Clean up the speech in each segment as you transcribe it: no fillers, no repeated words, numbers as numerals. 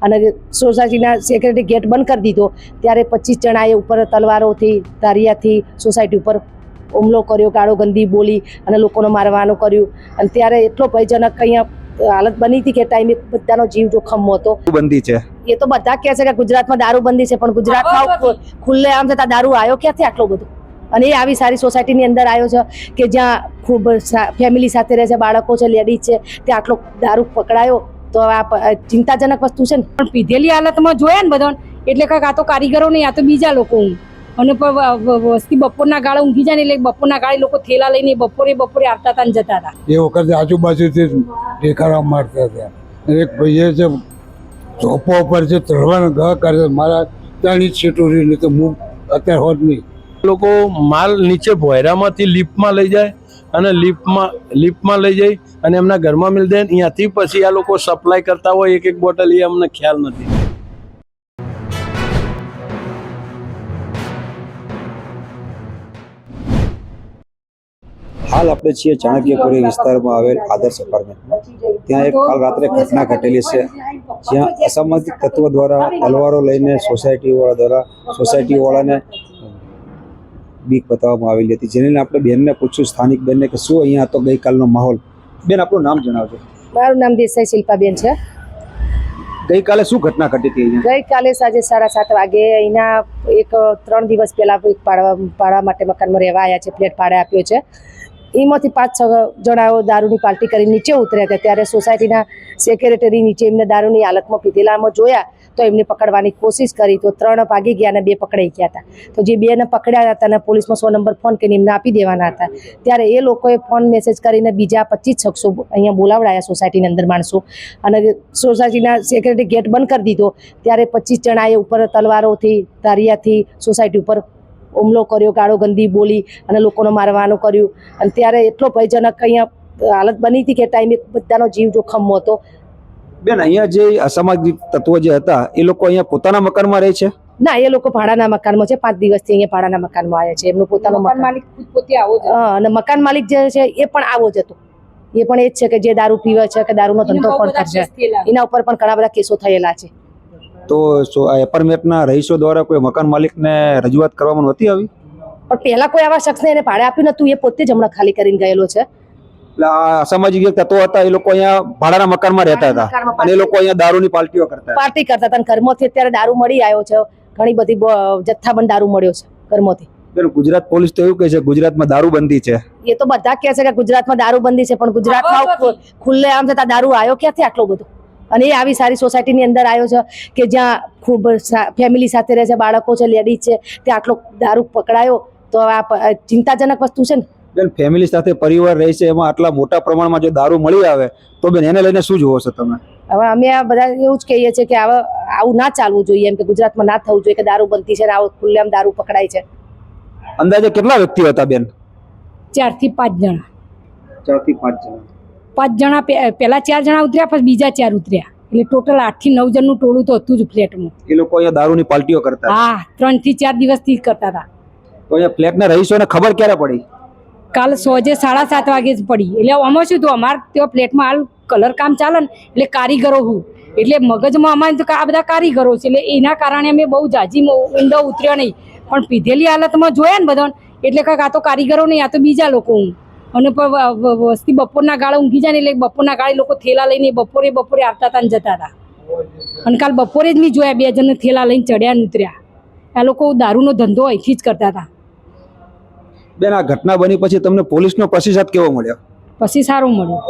અને સોસાયટીના secretary gate બંધ કરી દીધો ત્યારે 25 જણાએ ઉપર તલવારોથી ધારિયાથી સોસાયટી ઉપર હુમલો કર્યો, ગાળો ગંદી બોલી અને લોકોને મારવાનું કર્યું. અને ત્યારે એટલો ભયજનક અહીંયા હાલત બની હતી કે ટાઈમે બધાનો જીવ જોખમમાં હતો. બંધી છે એ તો બધા કહે છે કે ગુજરાતમાં દારૂબંધી છે, પણ ગુજરાતમાં ખુલ્લે આમ થતા દારૂ આવ્યો ક્યાંથી આટલો બધો? અને એ આવી સારી સોસાયટીની અંદર આવ્યો છે કે જ્યાં ખૂબ ફેમિલી સાથે રહે છે, બાળકો છે, લેડીઝ છે, ત્યાં આટલો દારૂ પકડાયો તો આ ચિંતાજનક વસ્તુ છે ને. પણ પીધેલી હાલતમાં જોયા ને બધા એટલે કાંઈક આ તો કારીગરો નહીં, આ તો બીજા લોકો. અને વસ્તી બપોરના ગાળે ઊંઘી જાય ને એટલે બપોરના ગાળે લોકો થેલા લઈને બપોરે આવતા હતા ને જતા હતા. એ વખતે આજુબાજુથી દેખાડા મારતા હતા. એક ભાઈએ છે ચોપા ઉપર જે તળવાના ઘા કરે મારા ત્યાંની છેટોરી નહીં તો હું અત્યારે હોત નહીં. લોકો માલ નીચે ભોયરામાંથી લિફ્ટમાં લઈ જાય અને લિફ્ટમાં લઈ જાય અને એમના ઘરમાં મિલ દે. અહીંયાથી પછી આ લોકો સપ્લાય કરતા હોય એક બોટલ, એ અમને ખ્યાલ નથી. હાલ આપણે છીએ ચાણક્યપુરી વિસ્તારમાં આવેલ આદર્શ અપાર્ટમેન્ટમાં. ત્યાં એક કાલ રાત્રે ઘટના ઘટેલી છે જ્યાં અસામાજિક તત્વો દ્વારા તલવારો લઈને સોસાયટીવાળાને બીક બતાવવામાં આવેલી હતી. જેને આપણે બેનને પૂછ્યું, સ્થાનિક બેનને, કે શું અહીંયા હતો ગઈકાલનો માહોલ. બેન, આપણું નામ જણાવજો. મારું નામ દેસાઈ શિલ્પાબેન છે. ગઈકાલે શું ઘટના ઘટી હતી અહીંયા? ગઈકાલે સાંજે 7:30 વાગે અહીંના એક 3 દિવસ પહેલા એક ભાડા માટે મકાનમાં રહેવા આવ્યા છે, ફ્લેટ ભાડે આપ્યો છે. એમાંથી 5-6 જણાઓ દારૂની પાર્ટી કરી નીચે ઉતર્યા હતા. ત્યારે સોસાયટીના સેક્રેટરી નીચે એમને દારૂની હાલતમાં પીધેલામાં જોયા તો એમને પકડવાની કોશિશ કરી તો 3 ભાગી ગયા અને 2 પકડાઈ ગયા હતા. તો જે 2ને પકડ્યા હતા અને પોલીસમાં 100 નંબર ફોન કરીને એમને આપી દેવાના હતા. ત્યારે એ લોકોએ ફોન મેસેજ કરીને બીજા 25 શખ્સો અહીંયા બોલાવડાયા સોસાયટીની અંદર માણસો. અને સોસાયટીના સેક્રેટરી ગેટ બંધ કરી દીધો ત્યારે 25 જણાએ ઉપર તલવારોથી ધારિયાથી સોસાયટી ઉપર હુમલો કર્યો, ગાળો ગંદી બોલી અને લોકોને મારવાનું કર્યું. અને ત્યારે એટલો ભયજનક અહીંયા હાલત બની હતી કે ટાઈમે બધાનો જીવ જોખમમાં હતો. બેન, અહીંયા જે અસામાજિક તત્વો જે હતા એ લોકો અહીંયા પોતાના મકાનમાં રહે છે? ના, એ લોકો ભાડાના મકાનમાં છે. 5 દિવસથી અહીંયા ભાડાના મકાનમાં આવ્યા છે. એમનું પોતાનું મકાન માલિક પોતે આવો જ. અને મકાન માલિક જે છે એ પણ આવો જ હતો. એ પણ એ જ છે કે જે દારૂ પીવે છે, કે દારૂનો ધંધો પણ કરશે. એના ઉપર પણ ઘણા બધા કેસો થયેલા છે. તો એપાર્ટમેન્ટના રહીશો દ્વારા કોઈ મકાન માલિકને રજૂઆત કરવામાં નહોતી આવી? પણ પહેલા કોઈ આવા શખ્સને એને ભાડે આપ્યું નતું. એ પોતે જ હમણાં ખાલી કરીને ગયેલો છે. એટલે આ અસામાજિક જે તત્વો હતા એ લોકો અહીંયા ભાડાના મકાનમાં રહેતા હતા અને એ લોકો અહીંયા દારૂની પાર્ટી કરતા હતા. અને ઘરમાંથી અત્યારે દારૂ મળી આવ્યો છે. ઘણી બધી જથ્થાબંધ દારૂ મળ્યો છે ઘરમાંથી. ગુજરાત પોલીસ તો એવું કહે છે ગુજરાતમાં દારૂબંધી છે. એ તો બધા કહે છે કે ગુજરાતમાં દારૂબંધી છે, પણ ગુજરાતમાં ખુલ્લે આમ થતા દારૂ આવ્યો ક્યાંથી આટલો બધો? અને એ આવી સારી સોસાયટીની અંદર આવ્યો છે કે જ્યાં ખૂબ ફેમિલી સાથે રહે છે, બાળકો છે, લેડીઝ છે, ત્યાં આટલો દારૂ પકડાયો તો આ ચિંતાજનક વસ્તુ છે ને. બેન, ફેમિલી સાથે પરિવાર રહે છે, એમાં આટલા મોટા પ્રમાણમાં જો દારૂ મળી આવે તો બેન એને લઈને શું જોવો છો તમે? હવે અમે આ બધા એવું જ કહીએ છીએ કે આવું ના ચાલવું જોઈએ, એમ કે ગુજરાતમાં ના થવું જોઈએ કે દારૂબંધી છે ને આવું ખુલ્લેઆમ દારૂ પકડાય છે. અંદાજે કેટલા વ્યક્તિઓ હતા બેન? 4 થી 5 જણા. 4 થી 5 જણા. 5 જણા પહેલા 4 જણા ઉતર્યા, પછી બીજા 4 ઉતર્યા, એટલે ટોટલ 8 થી 9 જણનું ટોળું તો હતું જ ફ્લેટમાં. એ લોકો અહીંયા દારૂની પાર્ટીઓ કરતા? હા, 3 થી 4 દિવસથી કરતા હતા. તો અહીંયા ફ્લેટના રહીશોને ખબર ક્યારે પડી? કાલ સાંજે 7:30 વાગે જ પડી. એટલે આમાં શું હતું, અમારે ત્યાં ફ્લેટમાં હાલ કલર કામ ચાલે ને એટલે કારીગરો હું એટલે મગજમાં અમારે તો આ બધા કારીગરો છે, એટલે એના કારણે અમે બહુ જાજી ઊંડો ઉતર્યો નહીં. પણ પીધેલી હાલતમાં જોયા ને બધા એટલે કાંઈક આ તો કારીગરો નહીં, આ તો બીજા લોકો. અને વસ્તી બપોરના ગાળે ઊંઘી જાય ને એટલે બપોરના ગાળે લોકો થેલા લઈને બપોરે આવતા હતા ને જતા હતા. અને કાલ બપોરે જ નહીં જોયા 2 જણને થેલા લઈને ચડ્યા ને ઉતર્યા. આ લોકો દારૂનો ધંધો અહીંથી જ કરતા હતા. બેન, આ ઘટના બની પછી તમને પોલીસનો પ્રતિસાદ કેવો મળ્યો? પછી સારું મળ્યું.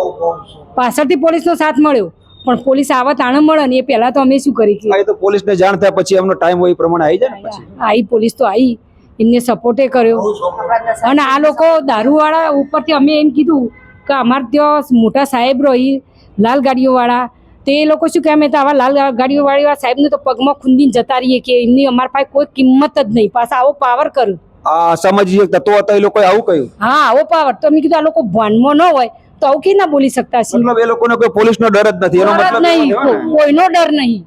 પાછળથી પોલીસનો સાથ મળ્યો, પણ પોલીસ આવા તાણે મળે ને એ પહેલા તો અમે શું કરી કે તો પોલીસને જાણ થાય પછી એમનો ટાઈમ હોય એ પ્રમાણે આવી જાય ને પછી આવી પોલીસ તો આવી, એમને સપોર્ટે કર્યો. અને આ લોકો દારૂવાળા ઉપરથી અમે એમ કીધું કે અમારે ત્યાં મોટા સાહેબ રહી લાલ ગાડીઓવાળા, તો એ લોકો શું કહે અમે તો આવા લાલ ગાડીઓવાળા સાહેબને તો પગમાં ખૂંદીને જતા રહીએ કે એમની અમારા પાસે કોઈ કિંમત જ નહીં. પાછા આવો પાવર કર્યો. આ સામાજિક તત્વો હતા એ લોકોએ આવું કહ્યું? હા, આવો પાવર. તો અમે કીધું આ લોકો ભાનમાં ન હોય તો આવું કે ના બોલી શકતા છે? મતલબ એ લોકોને કોઈ પોલીસનો ડર જ નથી? એનો મતલબ નહીં, કોઈનો ડર નહીં.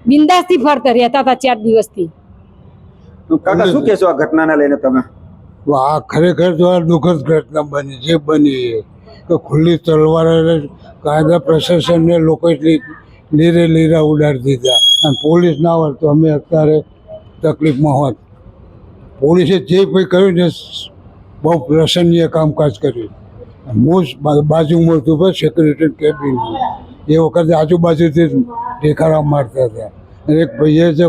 બિંદાસથી ફરતા રહેતા હતા 4 દિવસથી. કાકા, શું કહેશો આ ઘટનાને લઈને તમે? આ ખરેખર તો આ દુઃખદ ઘટના બની જે બની કે ખુલ્લી તલવાર કાયદા પ્રશાસનને લોકો એટલી લીરા ઉડાડી દીધા. અને પોલીસ ના હોત તો અમે અત્યારે તકલીફમાં હોત. પોલીસે જે કંઈ કર્યું ને બહુ પ્રસન્નીય કામકાજ કર્યું. હું બાજુમાં હતું બસ સેક્રેટરી કેબિન, એ વખતે આજુબાજુથી દેખાડા મારતા હતા. અને એક ભાઈએ જે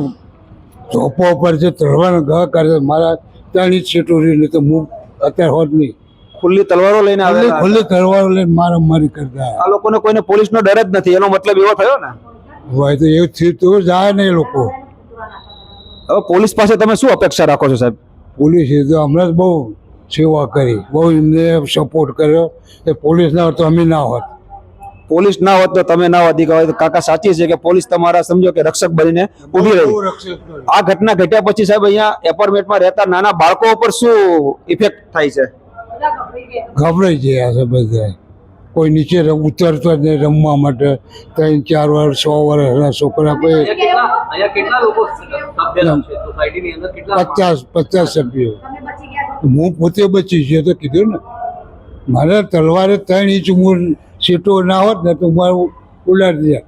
ઝોપો ઉપર જે તળવાના ઘા કરે મારા ત્યાંની જ સીટો રહી, તો હું અત્યારે હોત નહીં. ખુલ્લી તલવારો લઈને આવેલા હતા. ખુલ્લી તલવારો લઈને મારામારી કરતા. આ લોકોને કોઈને પોલીસનો ડર જ નથી, એનો મતલબ એવો થયો ને. હોય તો એવું થયું તો જાય ને એ લોકો. હવે પોલીસ પાસે તમે શું અપેક્ષા રાખો છો સાહેબ? પોલીસે તો હમણાં જ બહુ સેવા કરી, બહુ એમને સપોર્ટ કર્યો. એ પોલીસ ના હોત તો અમે ના હોત. પોલીસ ના હોત તો તમે ના હોત. કાકા સાચી છે કે પોલીસ તમારા સમજો કે રક્ષક બનીને ઊભી રહી. આ ઘટના ઘટ્યા પછી સાહેબ અહીંયા એપાર્ટમેન્ટમાં રહેતા નાના બાળકો ઉપર શું ઇફેક્ટ થાય છે? ગભરાઈ ગયા છે બધા. કોઈ નીચે ઉતરતો જ નહીં રમવા માટે. 3-4 વર્ષ 6 વર્ષના છોકરા કોઈ 50 સભ્યો. હું પોતે બચી ગયો તો કીધું ને, મારે તલવારે 3 ઇંચ સીટો ના હોત ને તો મારું ઉડાડી દે.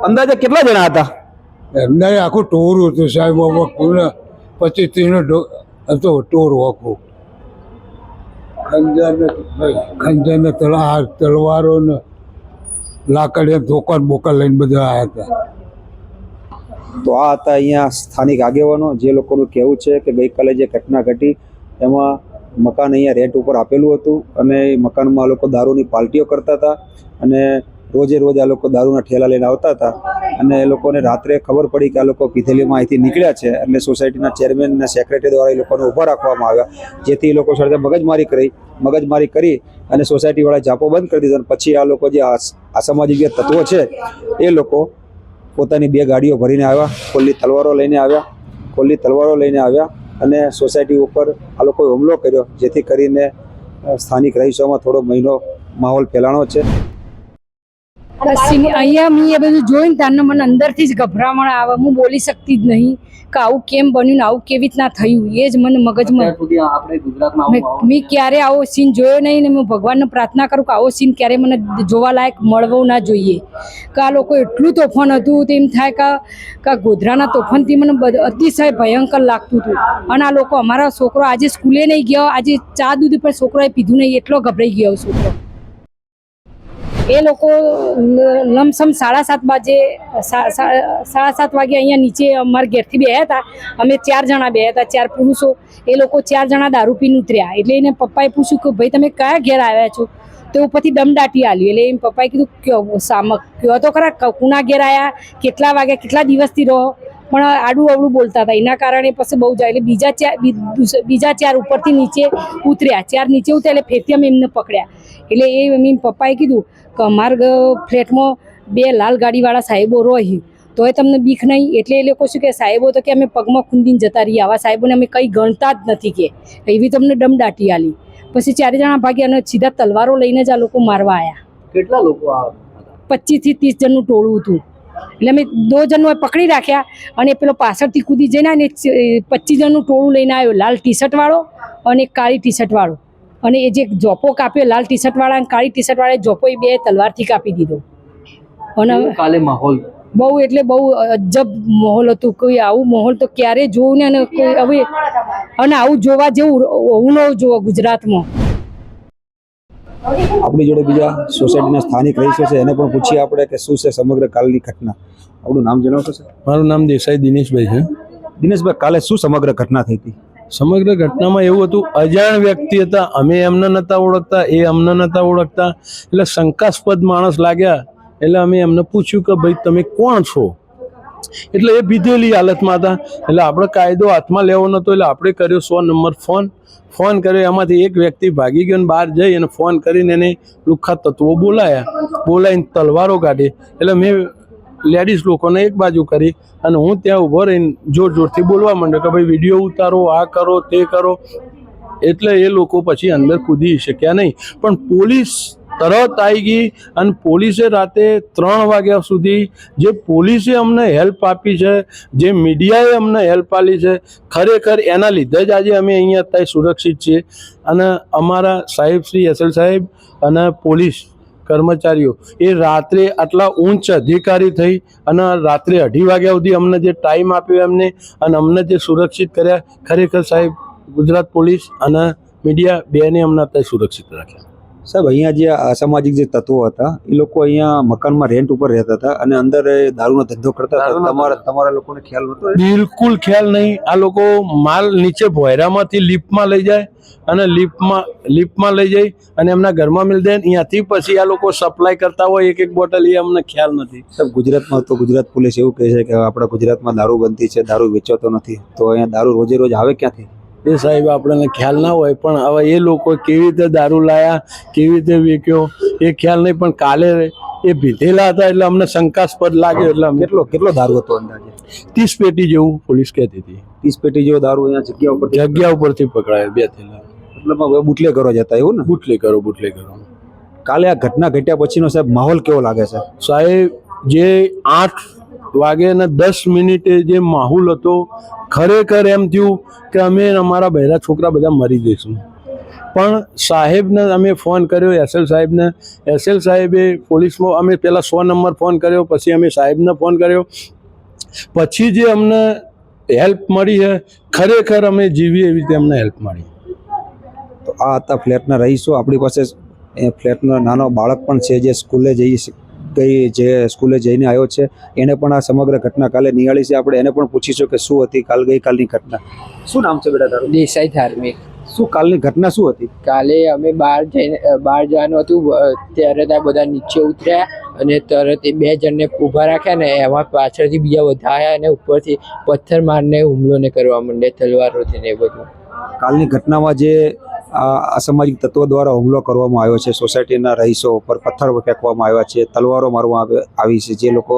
અંદાજે કેટલા જણા હતા? એમને આખું ટોરું હતું સાહેબ. 25-30 હતો ટોરું આખું. ખંજર તલવારો ને લાકડીયા ધોકાન બોકા લઈને બધા આવ્યા હતા. તો આ હતા અહીંયા સ્થાનિક આગેવાનો, જે લોકોનું કહેવું છે કે ગઈકાલે જે ઘટના ઘટી એમાં મકાન અહીંયા રેન્ટ ઉપર આપેલું હતું અને એ મકાનમાં લોકો દારૂની પાર્ટીઓ કરતા હતા અને રોજે રોજ આ લોકો દારૂના ઠેલા લઈને આવતા હતા. અને એ લોકોને રાત્રે ખબર પડી કે આ લોકો પીધેલીમાં અહીંથી નીકળ્યા છે, એટલે સોસાયટીના ચેરમેન અને સેક્રેટરી દ્વારા એ લોકોને ઊભા રાખવામાં આવ્યા, જેથી એ લોકો સાથે મગજમારી કરી અને સોસાયટીવાળા જાપો બંધ કરી દીધો. અને પછી આ લોકો જે અસામાજિક જે તત્વો છે એ લોકો પોતાની 2 ગાડીઓ ભરીને આવ્યા, ખુલ્લી તલવારો લઈને આવ્યા અને સોસાયટી ઉપર આ લોકોએ હુમલો કર્યો, જેથી કરીને સ્થાનિક રહીશોમાં થોડો માહોલ ફેલાણો છે. અહીંયા મેં એ બધું જોઈને તારને મને અંદરથી જ ગભરામણ આવે. હું બોલી શકતી જ નહીં કે આવું કેમ બન્યું ને આવું કેવી રીતના થયું, એ જ મને મગજમાં. મેં ક્યારે આવો સીન જોયો નહીં ને હું ભગવાનને પ્રાર્થના કરું કે આવો સીન ક્યારે મને જોવાલાયક મળવો ના જોઈએ. કે આ લોકો એટલું તોફાન હતું તેમ થાય કે ગોધરાના તોફાનથી મને અતિશય ભયંકર લાગતું હતું. અને આ લોકો, અમારા છોકરો આજે સ્કૂલે નહીં ગયો, આજે ચા દૂધ પણ છોકરોએ પીધું નહીં, એટલો ગભરાઈ ગયો છોકરો. એ લોકો લમસમ 7:30 વાગે 7:30 વાગે અહીંયા નીચે અમારા ઘેરથી બેહ્યા હતા. અમે 4 જણા બેહ્યા હતા, 4 પુરુષો. એ લોકો 4 જણા દારૂ પીને ઉતર્યા. એટલે એને પપ્પાએ પૂછ્યું કે ભાઈ તમે કયા ઘેર આવ્યા છો? તો ઉપરથી દમદાટી આલ્યું. એટલે એમ પપ્પાએ કીધું કયો તો ખરા કુના ઘેર આવ્યા, કેટલા વાગ્યા, કેટલા દિવસથી રહો, પણ આડું અવડું બોલતા હતા. એના કારણે પછી બહુ જાય. એટલે બીજા 4 ઉપરથી નીચે ઉતર્યા. 4 નીચે ઉતર્યા એટલે ફેરથી અમે એમને પકડ્યા. એટલે એ એમ પપ્પાએ કીધું કે અમારા ફ્લેટમાં 2 લાલ ગાડીવાળા સાહેબો રહી, તોય તમને બીક નહીં. એટલે એ લોકો શું કે સાહેબો તો કે અમે પગમાં ખૂંદીને જતા રહીએ, આવા સાહેબોને અમે કંઈ ગણતા જ નથી કે એવી તમને દમદાટી આલી. પછી 4 જણા ભાગ્યા અને સીધા તલવારો લઈને જ આ લોકો મારવા આવ્યા. કેટલા લોકો? 25 થી 30 જણનું ટોળું હતું. એટલે અમે 2 જણને પકડી રાખ્યા અને પેલો પાછળથી કૂદી જઈને અને 25 જણનું ટોળું લઈને આવ્યો, લાલ ટી-શર્ટ વાળો અને કાળી ટી-શર્ટ વાળો. અને એ જે જોપો કાપ્યો લાલ ટી-શર્ટ વાળા અને કાળી ટી-શર્ટ વાળા, જોપો 2 તલવારથી કાપી દીધો. અને કાલે માહોલ બહુ એટલે બહુ અજબ માહોલ હતું. કોઈ આવું માહોલ તો ક્યારે જોવું ને, અને કોઈ હવે અને આવું જોવા જેવું હોવું ન જોવા ગુજરાતમાં. આપણી જોડે બીજા સોસાયટીના સ્થાનિક રહીશો છે, એને પણ પૂછીએ આપણે કે શું છે સમગ્ર કાલની ઘટના. આપણું નામ જણાવશો સર? મારું નામ દેસાઈ દિનેશભાઈ છે. દિનેશભાઈ, કાલે શું સમગ્ર ઘટના થઈ હતી? સમગ્ર ઘટનામાં એવું હતું, અજાણ વ્યક્તિ હતા, અમે એમને નહોતા ઓળખતા, એ અમને નહોતા ઓળખતા. એટલે શંકાસ્પદ માણસ લાગ્યા એટલે અમે એમને પૂછ્યું કે ભાઈ તમે કોણ છો? એટલે એ પીધેલી હાલતમાં હતા. એટલે આપણે કાયદો હાથમાં લેવો નહોતો, એટલે આપણે કર્યો 100 નંબર ફોન કર્યો. એમાંથી એક વ્યક્તિ ભાગી ગયો અને બહાર જઈ અને ફોન કરીને એને લુખ્ખા તત્વો બોલાવીને તલવારો કાઢી. એટલે મેં લેડીઝ લોકોને એક બાજુ કરી અને હું ત્યાં ઊભો રહીને જોરથી બોલવા માંડ્યો કે ભાઈ વિડીયો ઉતારો, આ કરો, તે કરો. એટલે એ લોકો પછી અંદર કૂદી શક્યા નહીં. પણ પોલીસ તરત આવી ગઈ અને પોલીસે રાતે 3 વાગ્યા સુધી જે પોલીસે અમને હેલ્પ આપી છે, જે મીડિયાએ અમને હેલ્પ આપી છે, ખરેખર એના લીધે જ આજે અમે અહીંયા અત્યારે સુરક્ષિત છીએ. અને અમારા સાહેબ શ્રી SL સાહેબ અને પોલીસ કર્મચારીઓ એ રાત્રે આટલા ઉચ્ચ અધિકારી થઈ અને રાત્રે 2:30 વાગ્યા સુધી અમને જે ટાઈમ આપ્યો એમને અને અમને જે સુરક્ષિત કર્યા, ખરેખર સાહેબ ગુજરાત પોલીસ અને મીડિયા બેને અમને અત્યારે સુરક્ષિત રાખ્યા. સાહેબ, અહીંયા જે અસામાજિક જે તત્વો હતા એ લોકો અહીંયા મકાનમાં રેન્ટ ઉપર રહેતા હતા અને અંદર એ દારૂનો ધંધો કરતા હતા. તમારા લોકોને ખ્યાલ નહોતો? બિલકુલ ખ્યાલ નહીં. આ લોકો માલ નીચે ભોયરામાંથી લિફ્ટમાં લઈ જાય અને લિફ્ટમાં લઈ જાય અને એમના ઘરમાં મિલ દે. અહીંયાથી પછી આ લોકો સપ્લાય કરતા હોય એક બોટલ, એ અમને ખ્યાલ નથી. સાહેબ, ગુજરાતમાં તો ગુજરાત પોલીસ એવું કહે છે કે આપણા ગુજરાતમાં દારૂ બંધી છે, દારૂ વેચાતો નથી, તો અહીંયા દારૂ રોજે રોજ આવે ક્યાંથી? એ સાહેબ આપણને ખ્યાલ ના હોય, પણ હવે એ લોકો કેવી રીતે દારૂ લાયા, કેવી રીતે વેચ્યો એ ખ્યાલ નહીં. પણ કાલે એ ભીધેલા હતા એટલે અમને શંકાસ્પદ લાગ્યો. એટલે કેટલો દારૂ હતો અંદાજે? 30 પેટી જેવું પોલીસ કહેતી હતી. 30 પેટી જેવો દારૂ અહીંયા જગ્યા ઉપરથી પકડાયો, 2 થેલા. મતલબ હવે બુટલેગરો જતા એવું ને? બુટલેગરો. કાલે આ ઘટના ઘટ્યા પછીનો સાહેબ માહોલ કેવો લાગે છે? સાહેબ, જે 8 વાગે ને 10 મિનિટે જે માહોલ હતો, ખરેખર એમ થયું કે અમે અમારા બહેરા છોકરા બધા મરી જઈશું. પણ સાહેબને અમે ફોન કર્યો, એસએલ સાહેબને. એસએલ સાહેબે પોલીસમાં અમે પહેલાં 100 નંબર ફોન કર્યો, પછી અમે સાહેબને ફોન કર્યો, પછી જે અમને હેલ્પ મળી છે, ખરેખર અમે જીવી એવી રીતે અમને હેલ્પ મળી. તો આ હતા ફ્લેટના રહીશો. આપણી પાસે એ ફ્લેટનો નાનો બાળક પણ છે જે સ્કૂલે જઈને આવ્યો છે. એને પણ આ સમગ્ર ઘટના કાલે નિહાળી છે. આપણે એને પણ પૂછીશું કે શું હતી ગઈકાલની ઘટના. શું નામ છે બેટા તારું? દેસાઈ ધાર્મિક. શું કાલની ઘટના શું હતી? કાલે અમે બહાર જવાનું હતું, ત્યારે ત્યાં બધા નીચે ઉતર્યા અને તરત એ 2 જણને ઊભા રાખ્યા ને એમાં પાછળથી બીજા બધા આવ્યા અને ઉપરથી પથ્થર મારને હુમલો ને કરવા માંડ્યા, તલવારોથી ને એ બધું. કાલની ઘટનામાં જે અસામાજિક તત્વો દ્વારા હુમલો કરવામાં આવ્યો છે, સોસાયટીના રહીશો ઉપર પથ્થર ફેંકવામાં આવ્યા છે, તલવારો મારવામાં આવી છે, જે લોકો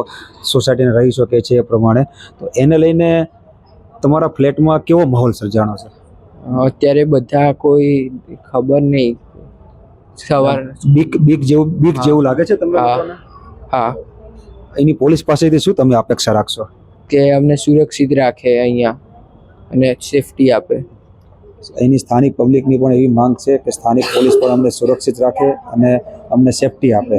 સોસાયટીના રહીશો કહે છે એ પ્રમાણે, તો એને લઈને તમારા ફ્લેટમાં કેવો માહોલ સર્જાણો છે? અત્યારે બધા કોઈ ખબર નહીં, સવાર બીક જેવું લાગે છે તમને? હા. એની પોલીસ પાસેથી શું તમે અપેક્ષા રાખશો? કે અમને સુરક્ષિત રાખે અહીંયા અને સેફટી આપે. અહીંની સ્થાનિક પબ્લિકની પણ એવી માંગ છે કે સ્થાનિક પોલીસ પણ અમને સુરક્ષિત રાખે અને અમને સેફટી આપે.